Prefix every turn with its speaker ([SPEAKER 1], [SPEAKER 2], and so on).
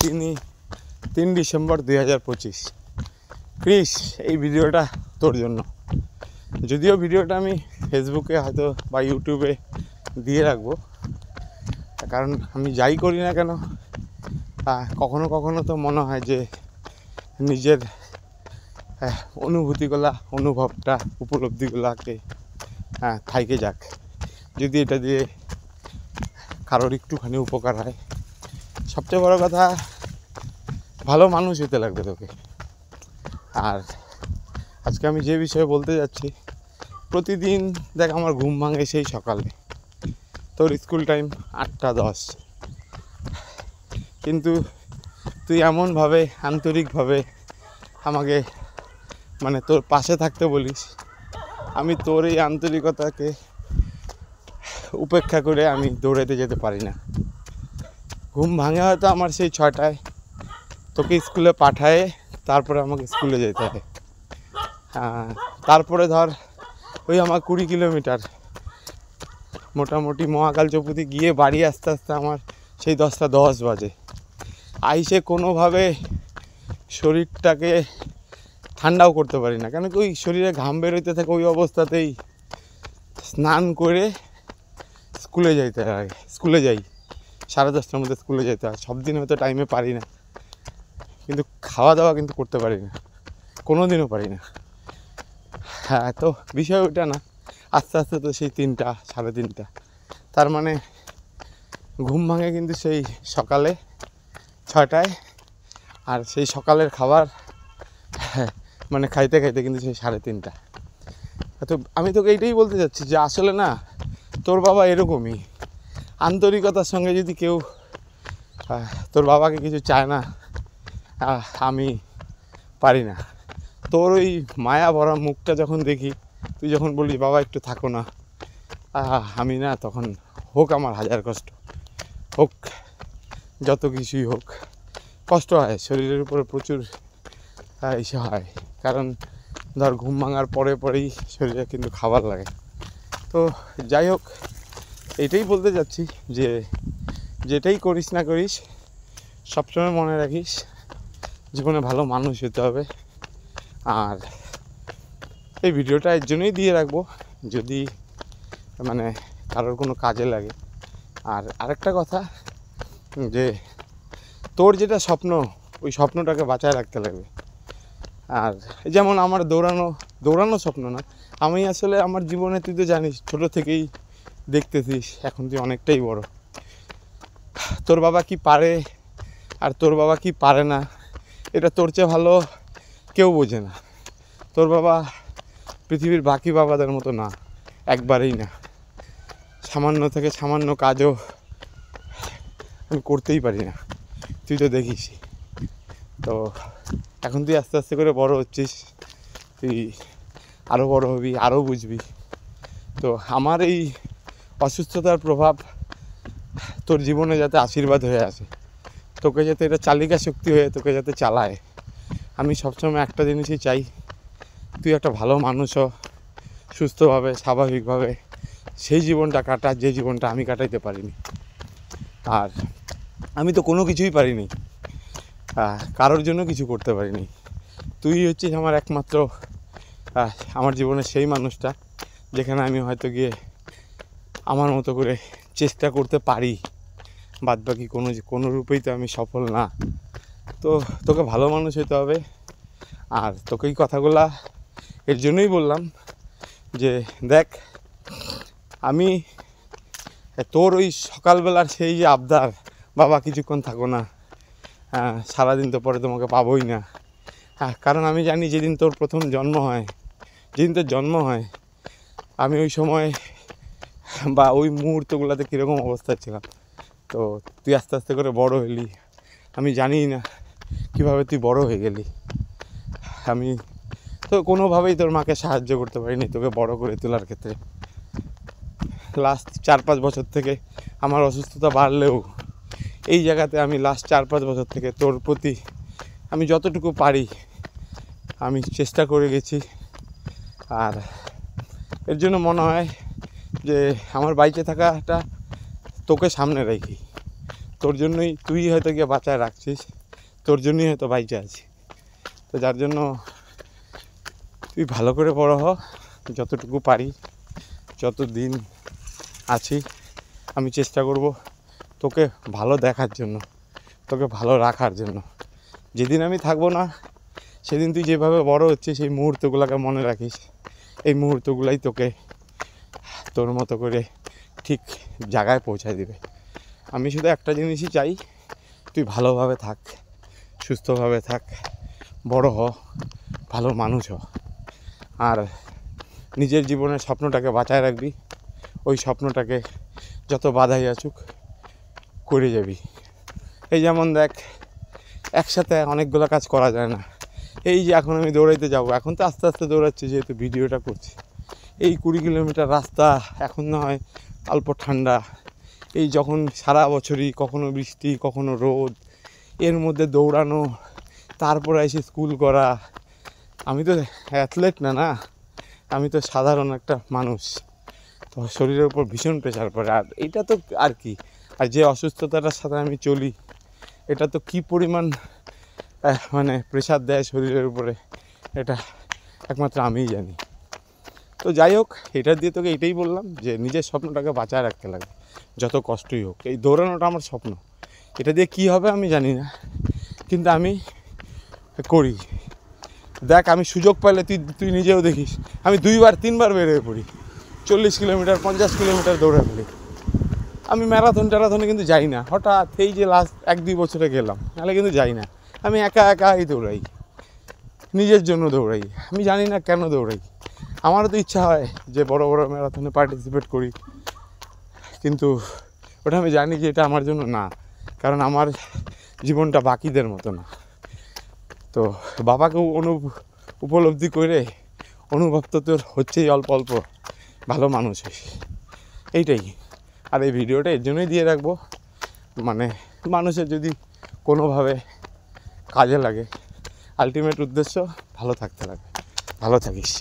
[SPEAKER 1] 3 December 2025। Chris, এই ভিডিওটা তোর জন্য। যদিও ভিডিওটা আমি ফেসবুকে হয়তো বা ইউটিউবে দিয়ে রাখবো, কারণ আমি যাই করি না কেন কখনো কখনো তো মনে হয় যে নিজের অনুভূতিগুলা, অনুভবটা, উপলব্ধিগুলাকে থাইকে যাক, যদি এটা দিয়ে কারোর একটুখানি উপকার হয়। সবচেয়ে বড় কথা, ভালো মানুষ হতে লাগবে তোকে। আর আজকে আমি যে বিষয়ে বলতে যাচ্ছি, প্রতিদিন দেখ আমার ঘুম ভাঙে সেই সকালে, তোর স্কুল টাইম 8টা 10, কিন্তু তুই এমনভাবে আন্তরিকভাবে আমাকে মানে তোর পাশে থাকতে বলিস, আমি তোর এই আন্তরিকতাকে উপেক্ষা করে আমি দৌড়াতে যেতে পারি না। ঘুম ভাঙে হয়তো আমার সেই 6টায়, তোকে স্কুলে পাঠায়, তারপরে আমাকে স্কুলে যেতে হয়। তারপরে ধর ওই আমার 20 কিলোমিটার মোটামুটি মহাকাল চৌপতি গিয়ে বাড়ি আস্তে আস্তে আমার সেই 10টা 10 বাজে। আইসে কোনোভাবে শরীরটাকে ঠান্ডাও করতে পারি না, কেন কি ওই শরীরে ঘাম বেরোতে থাকে, ওই অবস্থাতেই স্নান করে স্কুলে যাইতে হয়। স্কুলে যাই 10:30টার মধ্যে, স্কুলে যেতে হয়। সব দিন হয়তো টাইমে পারি না, কিন্তু খাওয়া দাওয়া কিন্তু করতে পারি না, কোনো দিনও পারি না। তো বিষয় ওটা না, আস্তে আস্তে তো সেই 3টা 3:30, তার মানে ঘুম ভাঙে কিন্তু সেই সকালে 6টায়। আর সেই সকালের খাবার মানে খাইতে খাইতে কিন্তু সেই 3:30। তো আমি তোকে এইটাই বলতে চাচ্ছি যে আসলে না, তোর বাবা এরকমই আন্তরিকতার সঙ্গে যদি কেউ তোর বাবাকে কিছু চায় না, আমি পারি না। তোর ওই মায়া ভরা মুখটা যখন দেখি, তুই যখন বলিস বাবা একটু থাকো না, আমি না তখন হোক আমার 1000 কষ্ট, হোক যত কিছুই হোক, কষ্ট হয়, শরীরের উপরে প্রচুর ইসে হয়। কারণ ধর ঘুম ভাঙার পরেই শরীরে কিন্তু খাবার লাগে। তো যাই হোক, এটাই বলতে চাচ্ছি যে যেটাই করিস না করিস, সবসময় মনে রাখিস জীবনে ভালো মানুষ হতে হবে। আর এই ভিডিওটা এর জন্যই দিয়ে রাখবো, যদি মানে কারোর কোনো কাজে লাগে। আর আরেকটা কথা, যে তোর যেটা স্বপ্ন, ওই স্বপ্নটাকে বাঁচায় রাখতে লাগবে। আর যেমন আমার দৌড়ানো স্বপ্ন না, আমি আসলে আমার জীবনে, তুই তো জানিস ছোটো থেকেই দেখতেছিস, এখন তুই অনেকটাই বড়। তোর বাবা কি পারে আর তোর বাবা কি পারে না, এটা তোর চেয়ে ভালো কেউ বোঝে না। তোর বাবা পৃথিবীর বাকি বাবাদের মতো না, একবারেই না। সামান্য থেকে সামান্য কাজও আমি করতেই পারি না, তুই তো দেখিস। তো এখন তুই আস্তে আস্তে করে বড় হচ্ছিস, তুই আরও বড় হবি, আরও বুঝবি। তো আমার এই অসুস্থতার প্রভাব তোর জীবনে যাতে আশীর্বাদ হয়ে আসে, তোকে যাতে এটা চালিকা শক্তি হয়ে তোকে যাতে চালায়। আমি সবসময় একটা জিনিসই চাই, তুই একটা ভালো মানুষ হ, সুস্থভাবে স্বাভাবিকভাবে সেই জীবনটা কাটা যে জীবনটা আমি কাটাইতে পারিনি। আর আমি তো কোনো কিছুই পারিনি, কারোর জন্য কিছু করতে পারিনি। তুই হচ্ছিস আমার একমাত্র আমার জীবনের সেই মানুষটা, যেখানে আমি হয়তো গিয়ে আমার মতো করে চেষ্টা করতে পারি, বাদ বাকি কোনো রূপেই তো আমি সফল না। তো তোকে ভালো মানুষ হতে হবে। আর তোকে এই কথাগুলা এর জন্যই বললাম যে দেখ, আমি তোর ওই সকালবেলার সেই যে আবদার, বাবা কিছুক্ষণ থাকো না, সারাদিন তো পরে তোমাকে পাবোই না। কারণ আমি জানি যেদিন তোর প্রথম জন্ম হয়, যেদিন তোর জন্ম হয়, আমি ওই সময় বা ওই মুহূর্তগুলোতে কীরকম অবস্থায় ছিলাম। তো তুই আস্তে আস্তে করে বড় হলি, আমি জানি না কীভাবে তুই বড় হয়ে গেলি। আমি তো কোনোভাবেই তোর মাকে সাহায্য করতে পারিনি তোকে বড় করে তোলার ক্ষেত্রে। লাস্ট 4-5 বছর থেকে আমার অসুস্থতা বাড়লেও এই জায়গাতে আমি লাস্ট 4-5 বছর থেকে তোর প্রতি আমি যতটুকু পারি আমি চেষ্টা করে গেছি। আর এর জন্য মনে হয় যে আমার বাইকে থাকাটা তোকে সামনে রাখি, তোর জন্যই, তুই হয়তো গিয়ে বাঁচায় রাখছিস, তোর জন্যই হয়তো বাইচে আছি। তো যার জন্য তুই ভালো করে বড় হ, যতটুকু পারি, যত দিন আছি আমি চেষ্টা করব তোকে ভালো দেখার জন্য, তোকে ভালো রাখার জন্য। যেদিন আমি থাকবো না সেদিন তুই যেভাবে বড় হচ্ছিস সেই মুহূর্তগুলোকে মনে রাখিস। এই মুহূর্তগুলাই তোকে তোর মতো করে ঠিক জায়গায় পৌঁছায় দিবে। আমি শুধু একটা জিনিসই চাই, তুই ভালোভাবে থাক, সুস্থভাবে থাক, বড় হ, ভালো মানুষ হ, আর নিজের জীবনের স্বপ্নটাকে বাঁচায় রাখবি। ওই স্বপ্নটাকে যত বাধাই আসুক করে যাবি। এই যেমন দেখ, একসাথে অনেকগুলো কাজ করা যায় না। এই যে এখন আমি দৌড়াইতে যাব, এখন তো আস্তে আস্তে দৌড়াচ্ছি যেহেতু ভিডিওটা করছি। এই 20 কিলোমিটার রাস্তা, এখন না হয় অল্প ঠান্ডা, এই যখন সারা বছরই কখনো বৃষ্টি কখনো রোদ, এর মধ্যে দৌড়ানো, তারপরে এসে স্কুল করা। আমি তো অ্যাথলেট না, আমি তো সাধারণ একটা মানুষ। তো শরীরের উপর ভীষণ প্রেশার পড়ে। আর এটা তো আর কি, আর যে অসুস্থতাটার সাথে আমি চলি, এটা তো কী পরিমাণ মানে প্রেশার দেয় শরীরের উপরে, এটা একমাত্র আমিই জানি। তো যাই হোক, এটা দিয়ে তোকে এটাই বললাম যে নিজের স্বপ্নটাকে বাঁচায় রাখতে লাগে, যত কষ্টই হোক। এই দৌড়ানোটা আমার স্বপ্ন, এটা দিয়ে কী হবে আমি জানি না, কিন্তু আমি করি। দেখ, আমি সুযোগ পাইলে তুই নিজেও দেখিস, আমি 2-3বার বেরিয়ে পড়ি, 40 কিলোমিটার 50 কিলোমিটার দৌড়ে ফেলি। আমি ম্যারাথনে কিন্তু যাই না, হঠাৎ এই যে লাস্ট 1-2 বছরে গেলাম, নাহলে কিন্তু যাই না। আমি একাই দৌড়াই, নিজের জন্য দৌড়াই। আমি জানি না কেন দৌড়াই, আমারও তো ইচ্ছা হয় যে বড় বড় ম্যারাথনে পার্টিসিপেট করি, কিন্তু ওটা আমি জানি যে এটা আমার জন্য না, কারণ আমার জীবনটা বাকিদের মতো না। তো বাবাকেও উপলব্ধি করে অনুভব তো তোর হচ্ছেই অল্প অল্প, ভালো মানুষ হইস, এইটাই। আর এই ভিডিওটা এর জন্যই দিয়ে রাখবো, মানে মানুষের যদি কোনোভাবে কাজে লাগে, আলটিমেট উদ্দেশ্য ভালো থাকতে লাগে। ভালো থাকিস।